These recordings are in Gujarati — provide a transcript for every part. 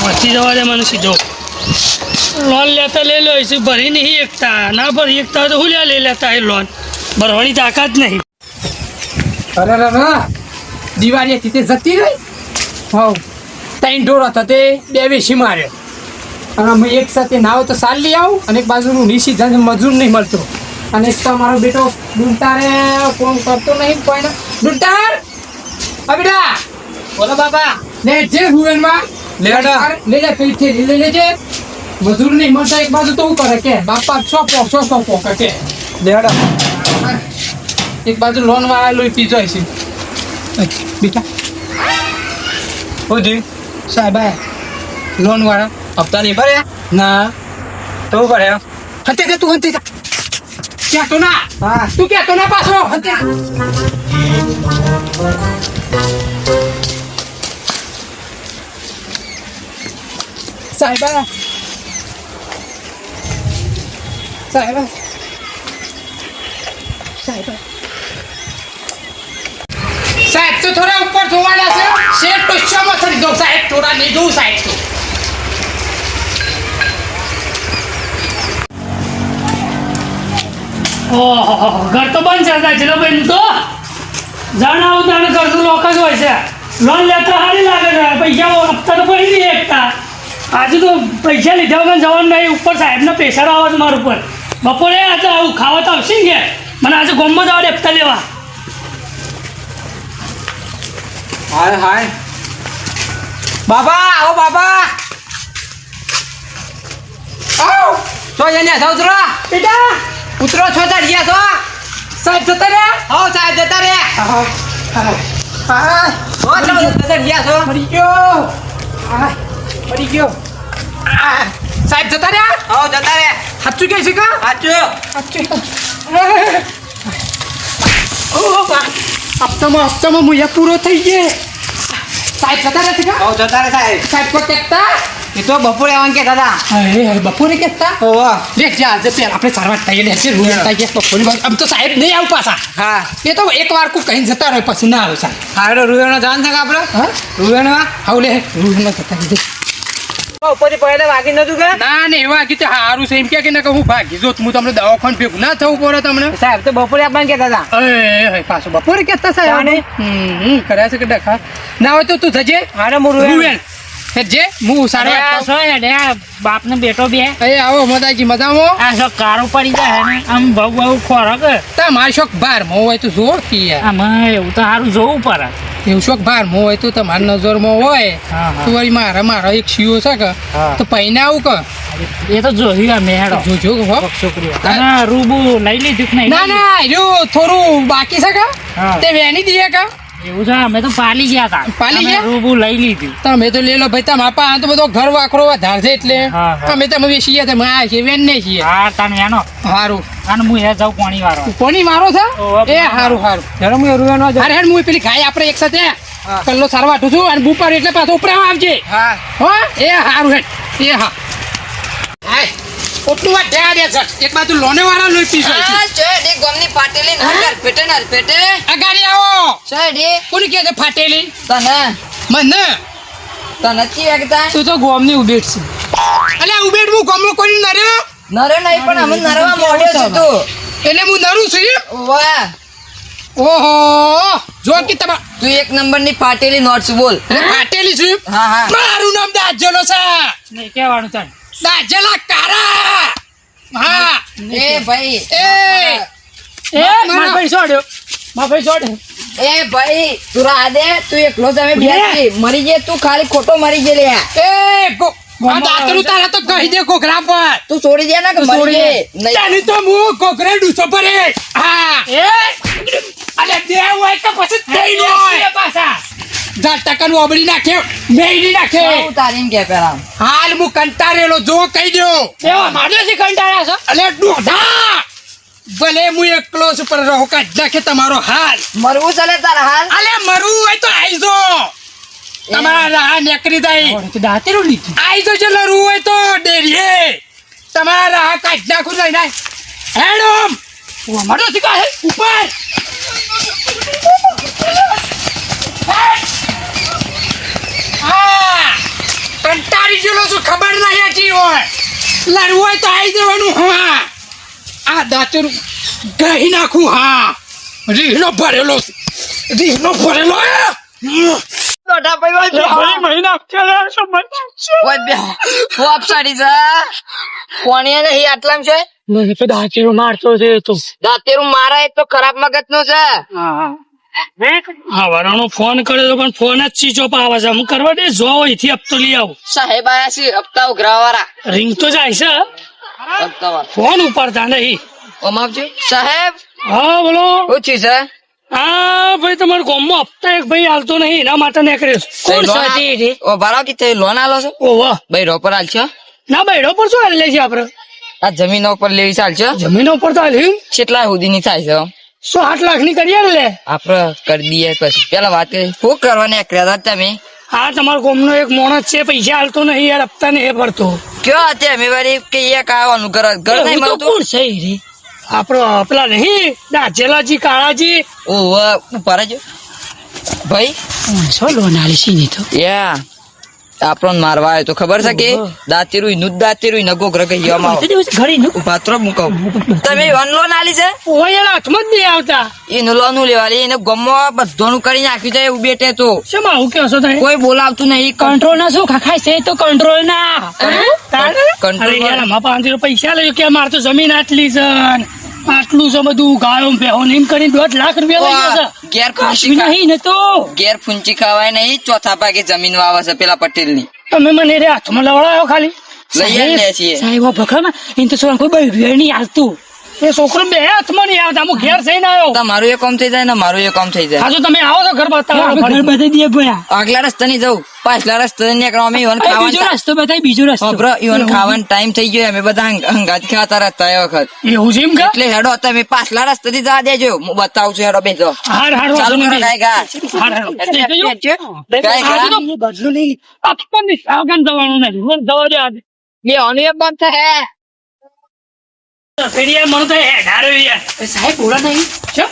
મચી જવા દે મને સીધો લોન લેતા લઈ લો એસી ભરી નહીં એકતા ના ભરી એકતા તો હું લઈ લેતા એ લોન ભરવાની તાકાત નહીં. અરે દિવાળી હતી તે જતી રહી. હા ત્રણ ઢોર હતા તે બે વેસી માર્યો અને અમે એક સાથે નાવ તો સાલ લઈ આવું અને એક બાજુનું નીસી જાય મજૂર નહીં મળતો અને એક તો મારો બેટો ડુંટારે કોણ કરતો નહીં કોઈને ડુંટાર બેટા બોલો બાપા ને જે હુવેનમાં લે જા પીઠે લઈ લેજે મજૂર નહીં મળતા એક બાજુ તો હું કરે કે બાપા સો કે લેડા એક બાજુ લોન વાળા લોહી પીજો છે બેટા હોજી સાહેબ લોન વાળા હપ્તા નહીં ભર્યા ના તો ભર્યા હતે કે તું હતે ક્યાં તો ના હા તું ક્યાં તો ના પાછો હતે સાહેબ તો થોડા ઉપર જોવાના છે શેઠ તો શોમાં થઈ દો સાહેબ થોડા નહીં જોઉં સાહેબ તો ઓહો ઘર તો બંધ છે ચલો ભાઈ તો જાણ આવું તાણે કરતું લોક જ હોય છે. લોન લેતા સારી લાગે છે પૈસા હપ્તા તો પડી નહીં એકતા આજે તો પૈસા લીધા વગર જવાનું નહીં ઉપર સાહેબને પ્રેશર આવે છે મારા ઉપર બપોરે આજે આવું ખાવા તો આવશે ને કે મને આજે ગોમમાં જવા દે હપ્તા લેવા. હાય બાબા આવો બાબા આવો તો એને ઉતરો બેટા ઉતરો છો ચડિયા છો સાહેબ જતા રહ્યા હો સાહેબ જતા રે હો તમે ચડિયા છો પડી ગયો સાહેબ જતા રહ્યા હો જતા રે સાચું કે છે કા સાચું હપ્તામાં મુયા પૂરો થઈ ગયો સાહેબ જતા રહ્યા છે કા હો જતા રે સાહેબ કો કેતા એ તો બપોરે આવવાનું કે દાદા અરે બપોરે કેતા ઓવા લે જા આજે પેલા આપણે સારવાર થઈ લે છે રૂમ થઈ ગયા બપોરે આમ તો સાહેબ નહીં આવ પાછા હા એ તો એક વાર કો કहीं જતા રહે પછી ના આવે સાહેબ હારો રૂવેણો જાન છે કે આપણે હા રૂવેણમાં આવ લે રૂમ જતા કીધે ઉપરથી પહેલા વાગી નતું કે ના ને એવા કીધે હારું છે એમ કે ના કે હું ભાગી જો હું તમને દવાખાને ભેગું ના થવું પડે તમને સાહેબ તો બપોરે આવવાનું કે દાદા એ પાછું બપોરે કેતા સાહેબ કર્યા છે કે ડખા ના હોય તો તું જજે હારે હું રૂવેણ જે હું સારા બાપને બેટો બે એ આવો મદાજી મજામાં આ શોખ કારો પડી જાય ને આમ બહુ ખોરાક તમારે શોખ બાર મો હોય તો જોર થી યાર આમાં એવું તો સારું જોવું પડે એવું શોખ બાર મો હોય તો તમારી નજરમાં હોય તો વળી મારો એક શિયો છે કે તો પૈને આવું કે એ તો જોયું અમે હેડો જોજો હો છોકરીઓ અને રૂબુ લઈ લીધું કે નહીં? ના જો થોડું બાકી છે કે તે વેની દીએ કે એવું છે અમે તો પાલી ગયા હતા પાલી ગયા? રૂબુ લઈ લીધું તમે તો લે લો ભાઈ તમારા પા તો બધો ઘર વાખરો વધાર છે એટલે હા. અમે તમે વેચીએ તમે આ છે વેન ને છીએ હા તને એનો હારું અને હું એ જાઉં પાણી વાળવા કોની મારો છે ઓહો, એ હારું જરા હું રૂવાનો અરે હેડ હું પેલી ગાય આપણે એક સાથે કલ્લો સારવાઠું છું અને બુપાર એટલે પાછો ઉપરાવા આવજે હા હો એ હારું હેડ એ હા હાય ઓટલું વાત ધ્યાન દે સર એક બાજુ લોને વાળા લોહી પીસો ચોડી ગોમની ફાટેલી નર પેટે અગાડી આવો ચોડી કોની કે છે ફાટેલી તને મને તને કી એકતા તું તો ગોમની ઉબેટ છે અલ્યા ઉબેટ હું ગોમનો કોઈ નર્યો નરે નહીં પણ અમે નરવા મોડ્યો છે તું એટલે હું નરું છું વાહ ઓહો જો કે તમા તું એક નંબરની ફાટેલી નોટ્સ બોલ ફાટેલી છું હા હા મારું નામ દાજલો છે નહીં કહેવાનું તને દાજલા કારા હા એ ભાઈ એ મારા ભાઈ છોડ્યો મારા ભાઈ છોડ્યો એ ભાઈ તું રાહ દે તું એકલો જ અમે બેસી મરી જે તું ખાલી ખોટો મરી જે લે એ ગો આ દાતરું તારા તો કહી દે કોકરા પર તું છોડી દે ને કે મરી જે નહીં તારી તો હું કોકરા ડૂસો પરે હા એ અલે બે હોય તો પછી થઈ હોય પાછા 10% ઓબડી નાખે મેઈની નાખે હું તારીમ કે પેલા હાલ હું કંટારેલો જો કહી દો એવા માડેથી કંટાળ્યા છો અલે ડોઢા ભલે હું એકલો છું પણ રહો કાઢ નાખે તમારો હાલ મરવું ચાલે તારા હાલ અલે મરવું હોય તો આઈજો તમારા રાહ નેકરી જાય દાંતેરું લીધું આઈજો જે લડવું હોય તો રાહ કાઢ નાખું લઈને હેડમ મારો શીખા હે ઉપર કંટાળી ગયેલો છું ખબર નહીં હતી હોય લડવું હોય તો આવી જવાનું હા આ દાંતર ગઈ નાખું હા રીહનો ભરેલો મોટા ભાઈ મહિના વાપસાડી છે કોણીએ નહીં આટલામ છે મને તો દાંતીરો મારતો છે તો દાંતેરું મારા એ તો ખરાબ મગજ નું છે હા વરાનો ફોન કર્યો તો પણ ફોન જ સ્વિચ ઓફ આવે છે હું કરવા દે જો અહીંથી હપ્તો લઈ આવું સાહેબ આયા છે હપ્તા ઉઘરાવા વાળા રિંગ તો જાય છે હપ્તા વાળા ફોન ઉપાડતા નહીં ઓમ આપજો સાહેબ હા બોલો ઓછી છે હા ભાઈ તમારા ગામમાં હપ્તા એક ભાઈ હાલતો નહીં એના માટે નીકળ્યો કોણ સાથે ઓ બારા કે તે લોન આલો છો ઓવા ભાઈ રોપર હાલ છો ના બૈડો પર શું હાલ લે છે આપડે આ જમીન ઉપર લેવી ચાલ છે જમીનો પર તો હાલ્યું કેટલા સુધીની થાય છે 108 લાખ ની કરીએ ને લે આપડે કરી દઈએ પછી પેલા વાત કરી શું કરવાની આક્ર્યા હતા તમે હા તમારા ગામનો એક માણસ છે પૈસા હાલતો નહીં યાર હપ્તા નહીં ભરતો કયો હતી અમે વારી કે એક આવવાનું ઘર ઘર નહીં એવું તો મળતું કોણ છે રે આપડો પેલા નહીં દાજેલાજી કાળાજી ઓ ઉપર જ ભાઈ શું લોન આલી છે નહીં તો યા આપણને મારવા આવ્યો તો ખબર છે કે દાંતીરું નું દાંતીરું નગો ગ્રહ કહેવામાં ઘડી નું પાત્રો મૂકો તમે લોન આલી છે ઓય યાર હાથમાં જ નહીં આવતા એનું લોન લેવાલી એને ગમો બધોનું કરી નાખ્યું છે એવું બેઠે તો શેમ આવું કહો છો તમે કોઈ બોલાવતું નહીં કંટ્રોલ ના શું ખાખાય છે તો કંટ્રોલ ના કંટ્રોલ અરે યાર આમાં 500 પૈસા લઈ કે મારે તો જમીન આટલી છે ને આટલું છે બધું ગાયો ભેહો એમ કરીને 1.5 લાખ રૂપિયા લઈ ગયા છે ઘેર ફૂંચી નહીં ને તો ઘેર ફૂંચી ખાવાય નહીં ચોથા ભાગે જમીન વાવે છે પેલા પટેલ ની તમે મને રે હાથમાં લવડાયો ખાલી લઈ લે છીએ સાહેબ ભખા ના એને તો છોકરા કોઈ બૈરી નહીં હાલતું એ છોકરો બે હાથમાં નહીં આવતા હું ઘેર થઈને આવ્યો તમારું એ કામ થઈ જાય ને મારું એ કામ થઈ જાય હા તો તમે આવો તો ઘર બતાવો ઘર બતાવી દે ભયા આગલા રસ્તા ની જવું પાછલા રસ્તા નીકળવા અમે ઈવન બીજો ખાવાનું રસ્તો બતાવી બીજો રસ્તો ઈવન ખાવાનો ટાઈમ થઈ ગયો અમે બધા હંગાત ખાતા રહેતા એ વખત એવું છે એમ કે એટલે હેડો તમે પાછલા રસ્તા થી જા દેજો હું બતાવું છું હેડો બેસો હાર હાર ચાલુ કરો ગાય ગા બદલો લઈ આપણને સાવધાન જવાનું નથી મને જવા દે આજે લેવાનું એ બંધ થાય ફેરી યાર મને તો હેડારો યાર સાહેબ બોલા નહીં ચો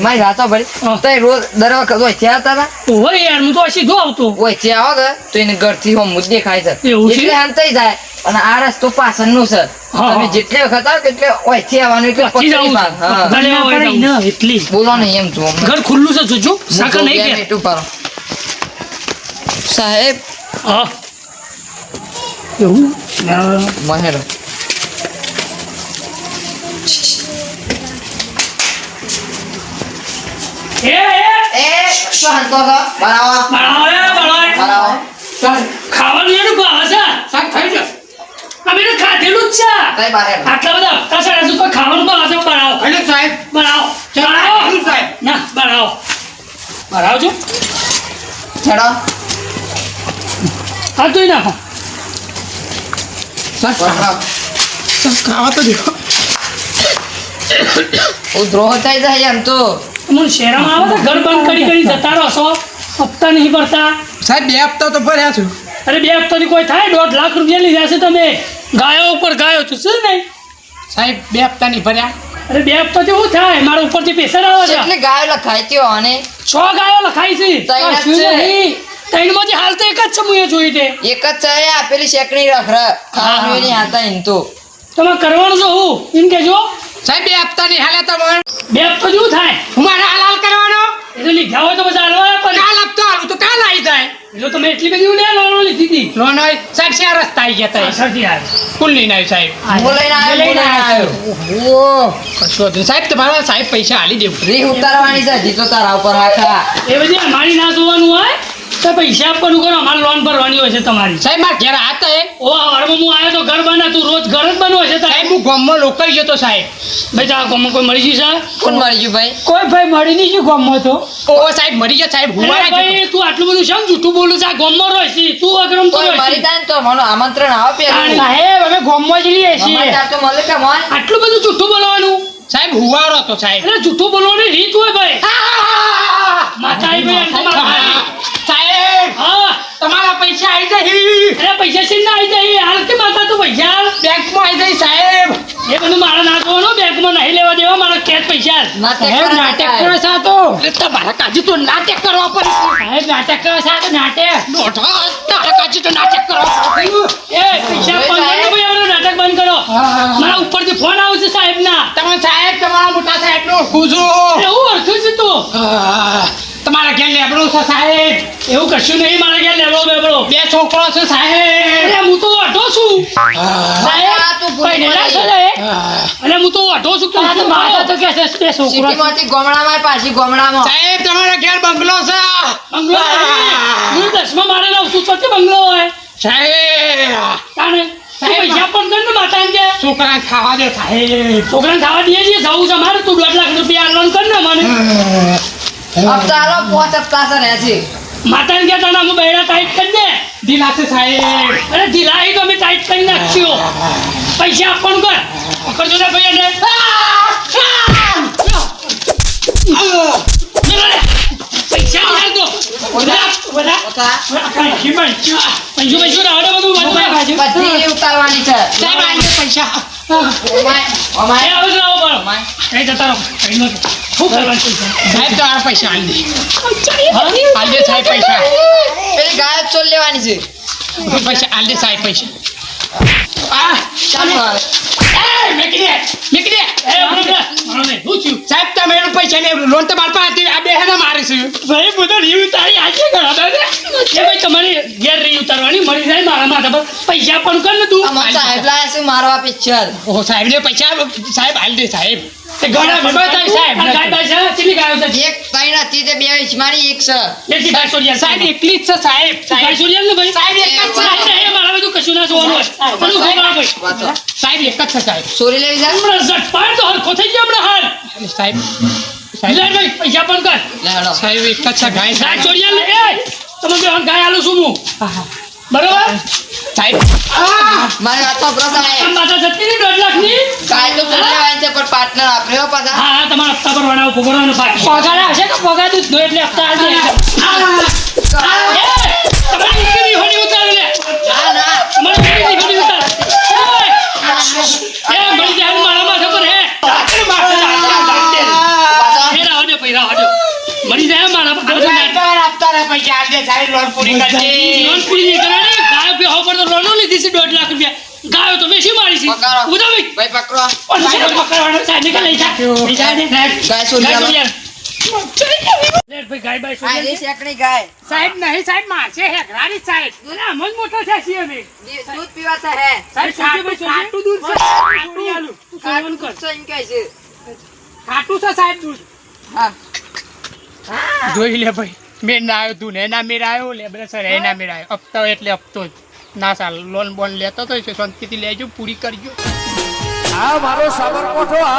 મારી રાતો ભરી તો રોજ દર વખત હોય ત્યાં હતા ઓય યાર હું તો સીધો આવતો હોય ત્યાં આવો તો એને ઘરથી હોમ મુદ્દે ખાય છે એવું છે? એટલે આમ થઈ જાય અને આ રસ્તો પાછળનો છે હા. તમે જેટલી વખત આવો એટલે હોય થી આવવાનું એટલે પછી પકડી જવું પાડ. હા. ભલે હોય જવું. એટલી બોલો નહીં એમ છું હમણાં. ઘર ખુલ્લું છે જોજો સાકર હું નહીં બે કે મિનિટ ઉભા રહો. સાહેબ હા એવું મહેરો એ શું હાલતો છો? બરાબર બરાબર ખાવાનું એનું ભાવે છે સાહેબ થઈ ગયો અમે તો ખાધેલું જ છે કઈ બારે આટલા બધા હપ્તા છે હજુ કોઈ ખાવાનું ભાવે છે બનાવો હેલો સાહેબ બનાવો હેલો સાહેબ ના બનાવો બનાવજો છેડો હા તો નાખો બરાબર. ખાવા તો દેખો ઉધરો થઈ જાય એમ તો મને શહેરમાં આવે છે ઘર બંધ કરી જતા રહો છો હપ્તા નહીં ભરતા સાહેબ 2 હપ્તા તો ભર્યા છું અરે 2 હપ્તાથી કોઈ થાય 1.5 લાખ રૂપિયા લીધા છે તમે ગાયો ઉપર ગાયો છું શું નહીં સાહેબ 2 હપ્તા નહીં ભર્યા અરે 2 હપ્તાથી શું થાય મારા ઉપરથી પૈસા આવે છે એટલે ગાયો લખાય ત્યો અને 6 ગાયો લખાઈ છે ત્રણ જ શું છે. નહીં ત્રણમાંથી હાલ તો એક જ છે હું એ જોઈ તે એક જ છે આપેલી શેકણી રખ ખાવાનું એની હાથા એમ તો તમારે કરવાનું છે હું એમ કેજો સાહેબ 2 હપ્તા નહીં હાલે તમને 2 હપ્તા જેવું થાય હું મારે હાલ કરવાનો એ તો લીધા હોય તો પછી હાલવા પડે કાલ હપ્તો હાલું તો કાલ આવી જાય એ તો તમે એટલી બધી લે લોન લીધી હતી લોન હોય સાહેબ શેર રસ્તા આવી ગયા તા સરથી આવે કુલ લઈને આવ્યું સાહેબ હું લઈને આવ્યો, હું લઈને આવ્યો. ઓહો કશું હતું સાહેબ તમારા સાહેબ પૈસા હાલી દેવું રીહ ઉતારવાની છે હજી તો તારા ઉપર આખા એ બધી અમારી ના જોવાનું હોય તો પૈસા આપવાનું કરો અમારે લોન ભરવાની હોય છે તમારી સાહેબ મારા ઘેર હતા એ ઓ હવારમાં હું આવ્યો તો ઘર બના તું રોજ ઘર જ બનવો છે તારે સાહેબ હું ગામમાં લોકલ ગયો તો સાહેબ ભાઈ તારા ગામમાં કોઈ મળી જશે કોણ મરી ગયું ભાઈ કોઈ ભાઈ મળી નહીં ગયું ગામમાં તો ઓહો સાહેબ મરી ગયા સાહેબ હું અરે ભાઈ તું આટલું બધું શેમ જૂઠું બોલું છે આ ગામમાં રહે છે તું અગ્રમ તો કોઈ મરી જાય ને તો મને આમંત્રણ આવે પેલું સાહેબ અમે ગામમાં જ રહીએ છીએ મમ્મા ચાર તો મળે કે મોય આટલું બધું જૂઠું બોલવાનું સાહેબ હુવારો હતો સાહેબ એટલે જૂઠું બોલવાની રીત હોય ભાઈ માતા આવી ભાઈ અંતે માતા આવી. સાહેબ હા તમારા પૈસા આવી જાય અરે પૈસા છે ના આવી જાય હાલ કે માતા તો પૈસા હાલ. બેંકમાં આવી જઈ સાહેબ. એ બધું મારે ના જોવાનું, બેંકમાં નહીં લેવા દેવા, મારા કેશ પૈસા હાલ. સાહેબ નાટક કરો છો આ તો. એટલે તમારા કાજી તો નાટક કરવા પડે. સાહેબ નાટક કરો છો આ તો નાટક. તારા કાજી તો નાટક કરવા પડે. એ પૈસા બંધ કરો ભાઈ, હવે નાટક બંધ કરો. મારા ઉપરથી ફોન આવશે સાહેબના. તમે સાહેબ તમારા મોટા સાહેબ નો ખુજો. એવું ઓળખું છું તું. તમારા ઘેર લેબડું છે સાહેબ. એવું કશું નહીં, મારા ઘેર લેવો બેબડો. 2 છોકરો છે સાહેબ. અરે હું તો વાઢો છું. આ તું ભૂલી પહેરેલા છે ગઈ. ને? અરે હું તો વાઢો છું. તું તો માથા તો કે છે બે છોકરો છે. સિટીમાંથી ગામડામાં પાછી ગામડામાં. સાહેબ તમારા ઘેર બંગલો છે. બંગલો નહીં. હું 10માં મારે લઉં છું, ચોથી બંગલો હોય. સાહેબ તાણે તું પૈસા પણ કર ને માતાને કે. છોકરા ખાવા દે સાહેબ. છોકરાને ખાવા દઈએ છીએ, જવું છે મારે. તું 2 લાખ રૂપિયા લોન કર ને મને. હપ્તા આલો 5 હપ્તા છે ને હજી. માતાને કે તને હું બૈરા ટાઈટ કરી દે. દિલાસે સાહેબ. અરે ઢીલાઈ તો અમે ટાઈટ કરી નાખ્યો. પૈસા આપવાનું કર. પકડજો ને ભાઈ એને. પૈસા નહીં દો. બધા પૈસા રાવડે બધું બાજુ. બધી ઉતારવાની છે. સાહેબ આજે પૈસા. અમાય એ હવે જ લાવો બરો. એ જતા રહો. કઈ નો શું કરવાનું પૈસા? સાહેબ તો આ પૈસા આલ દે. હા? આલ દે સાહેબ પૈસા. પેલી ગાય ચોલ લેવાની છે. પૈસા આલ દે સાહેબ પૈસા. આ ચાલો હવે. એ મેકી દે. મેકી દે. એ બરોબર. મારો નહીં. શું થયું? સાહેબ તમે એનું પૈસા ને લોન તો માર પાસે હતી. આ બે હેને મારે છે. ભાઈ બધા રીવ તારી આજે ઘણા દાદા. એ ભાઈ તમારી ઘેર રીવ ઉતારવાની મળી જાય મારા માથા પર. પૈસા પણ કર ને તું. અમાર સાહેબ લાયા છે મારવા પિક્ચર. ઓહો સાહેબ ને પૈસા સાહેબ આલ દે સાહેબ. તે ઘણા બધા થાય સાહેબ. આ ગાય બાય છે, કેટલી ગાયો છે? એક ત્રણ હતી તે 2 ઈસમાની એક છે. કેટલી ગાય છોડ્યા? સાહેબ એકલી જ છે સાહેબ. ગાય છોડ્યા ને ભાઈ? સાહેબ એક જ આ છે. એ મારા બધું કશું ના જોવાનું હોય. તને શું ખબર ભાઈ? વાતો. સાહેબ એક જ છે સાહેબ. ચોરી લેવી છે? હમણાં ઝટપાટ તો હરખો થઈ ગયો હમણાં હાલ. સાહેબ લે સાહેબ ભાઈ પૈસા પણ કર. લે હેડો. સાહેબ એક જ છે ગાય ગાય સાહેબ. છોડ્યા ને એ તમે બે ગાય આલું છું હું. બરોબર? સાહેબ મારી વાત સાંભળો આમ સાહેબ. પાછા જતી રહી 2 લાખની. ગાય તો ચોરી લેવાની છે પણ પાર્ટનર આપણે હો પાછા. હા હા તમારા હપ્તા ભરવાના ઉભો કરવાનો બાકી. પગાર આવશે કે પગાર દૂધ નો એટલે હપ્તા આવશે. એ, તમારી દીકરી હોડી ઉતારો લે. ના ના. તમારી દીકરી હોડી ઉતારો. એ મળી જાય મારા માથા પર હે. રાત્રે માથે રાત્રે. પાછા. એ રાહો દે ભાઈ રાહો દે. મળી જાય મારા પર. પૈસા આલ દે સાહેબ લોન પૂરી કરજે. લોન પૂરી નહીં કરવાની. ગાયો બે ઉપર તો લોનો લીધી છે 2 લાખ રૂપિયા. ગાયો તો વેચી મારી છે. પકડો. ઉધા ભાઈ. ભાઈ પકડો. પણ સાહેબ પકડવાનો સાહેબ નીકળ લઈ જા. લઈ જા ને. ગાય ચોરી ગાય લેવા. છોડી લે ભાઈ ગાય બાય આ છોડી રે શેકણી ગાય. સાહેબ નહીં સાહેબ મારશે હેકરારી સાહેબ. દે. આમ જ મોટો છે છીએ અમે. દૂધ પીવાતા હે. સાહેબ ખાટું દૂધ છે. ખાટું આલુ. તું સેવન કર. છે એમ કહે છે. ખાટું છે સાહેબ દૂધ. હા. જોઈ લે ભાઈ મેં ના આવ્યો તું ને ના મેર આવ્યો લેબરે સર એ ના મેર આવ્યો હપ્તો એટલે હપ્તો જ ના ચાલ લોન બોન લેતો તો છે શાંતિથી લેજો પૂરી કરજો. આ મારો સાબરકોઠો આ